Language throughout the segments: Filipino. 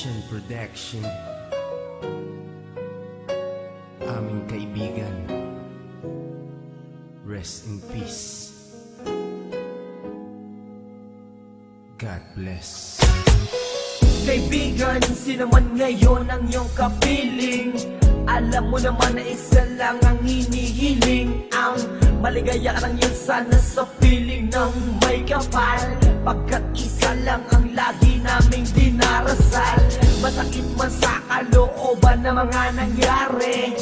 Passion Production. Aming kaibigan, rest in peace. God bless. Kaibigan, sino man ngayon ang iyong kapiling, alam mo naman na isa lang ang hinihiling. Ang maligaya ka lang yun sana sa piling ng may kapal, pagkat isa lang ang lagi naming dinarasal. Masakit man sa kalooban na mga nangyari,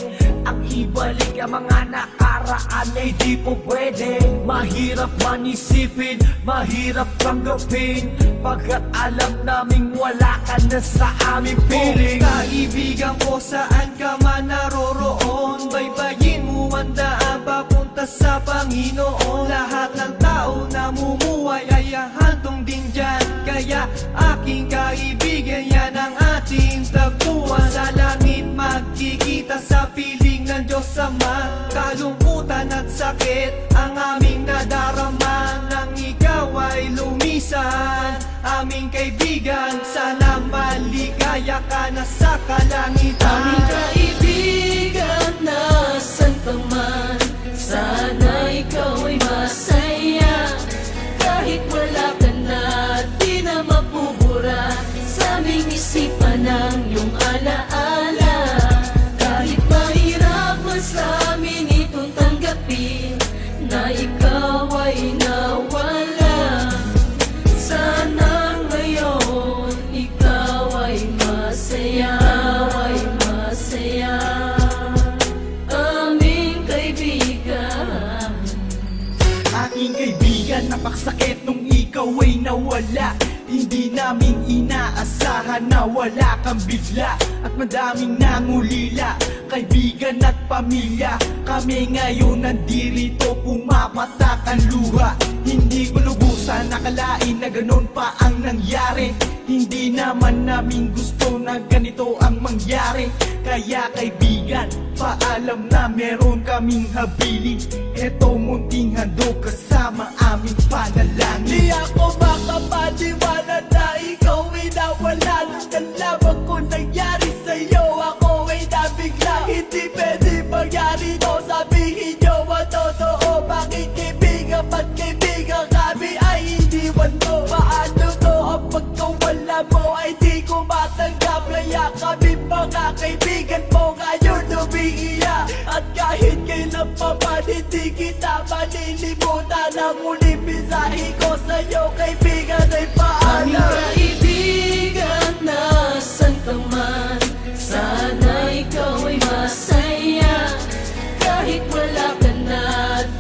ang ibalik ang mga nakaraan ay di po pwede. Mahirap man isipin, mahirap tanggapin, pagkat alam naming wala ka na sa aming piling. Kaibigan ko, saan ka man naroroon, baybayin mo ang daan papunta sa Panginoon. Lahat ng tao na mumuhay ay hantong din dyan, kaya aking kaibigan, yan ang ating tagpuan. Sa langit magkikita sa piling ng Diyos Ama, kalungkutan at sakit ang aming nadarama. Nang ikaw ay lumisan, aming kaibigan, sana maligaya ka na sa kalangitan. Aming kaibigan, nasan ka man, sana ikaw ay masaya. Kahit wala ka na, di na mapubura sa aming isipan ng iyong alaala. Kahit mahirap man sa amin itong tanggapin na ikaw ay nawala, sana ngayon ikaw ay masaya, aming kaibigan. Aking kaibigan, napaksakit nung ikaw ay nawala. Hindi namin inaasahan na wala kang bigla, at madaming nangulila, kaibigan at pamilya. Kami ngayon nandirito, pumapatak ang luha. Hindi ko lubusan nakalain na ganon pa ang nangyari. Hindi naman namin gusto na ganito ang mangyari. Kaya kaibigan, paalam na meron kaming habilin. Eto munting handog kasama aming panalangin. Di ako makapaniwala na ikaw ay nawala. Nung nalaman ko nangyari sa'yo, ako ay nabigla. Hindi pwede mangyari to, sabihin nyo ang totoo. Bakit kaibigan, ba't kaibigan kami ay iniwan mo? Paano to ang pagkawala mo ay di ko matanggap? Kaya kami mga kaibigan mo ngayon umiiyak, at kahit kailan pa man hindi kita malilimutan. Ang uling mensahe ko sa'yo kaibigan ay paalam. Aming kaibigan, nasan ka man, sana ikaw ay masaya. Kahit wala ka na,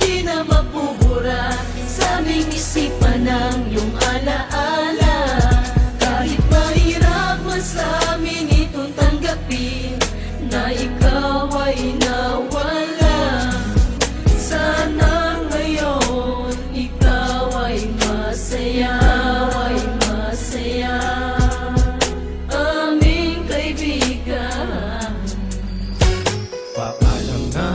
di na mapubura sa aming isipan ng iyong alaala. Kahit mahirap man sa amin itong tanggapin na ikaw ay nawala, sana ngayon ikaw ay masaya, aming kaibigan. Paalam na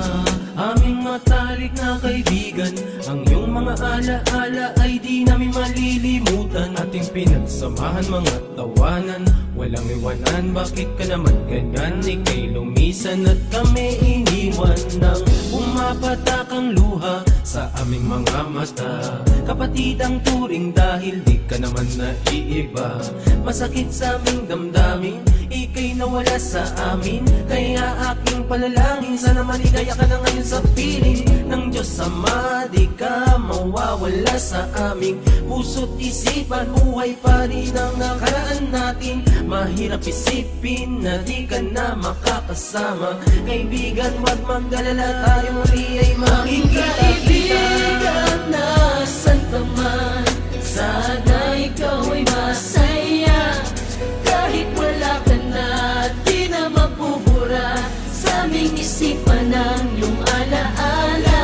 aming matalik na kaibigan, ang iyong mga alaala ay di namin malilimutan. Ating pinagsamahan mga tawanan, walang iwanan. Bakit ka naman ganyan? Ika'y lumisan at kami iniwan. Nang pumapatak ang luha sa aming mga mata, kapatid ang turing dahil di ka naman naiiba. Masakit sa aming damdamin, ika'y nawala sa amin. Kaya aking panalangin, sana maligaya ka na ngayon sa piling ng Diyos Ama. Di ka mawawala sa aming puso't isipan, buhay pa rin ang nakaraan natin. Mahirap isipin na di ka na makakasama. Kaibigan, wag mag-alala, tayo muli ay makikita. Kaibigan, nasan ka man, sana ikaw ay masaya. Kahit wala ka na, di na mapubura sa aming isipan ng iyong alaala.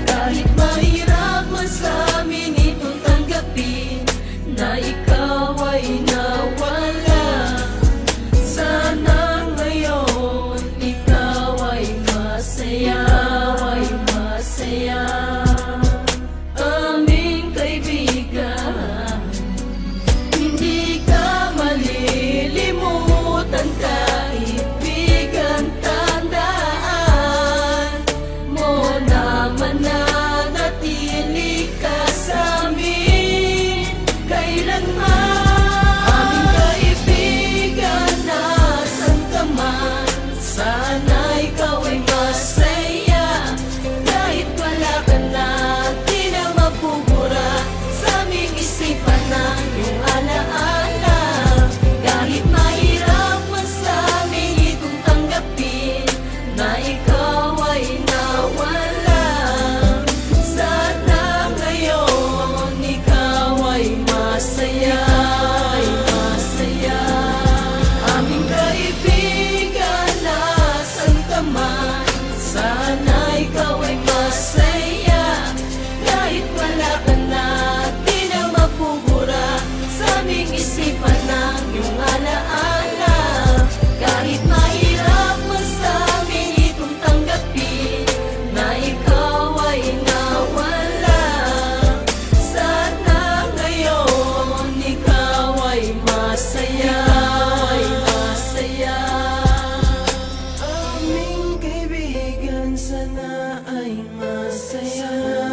Kahit mahirap man sa amin itong tanggapin na ikaw ay nawala, sana ngayon ikaw ay masaya, aming kaibigan. Hindi ka malilimutan isipan ng iyong alaala. Kahit mahirap man sa amin itong tanggapin na ikaw ay nawala. Sana ngayon ikaw ay masaya. Aming kaibigan, sana ay masaya.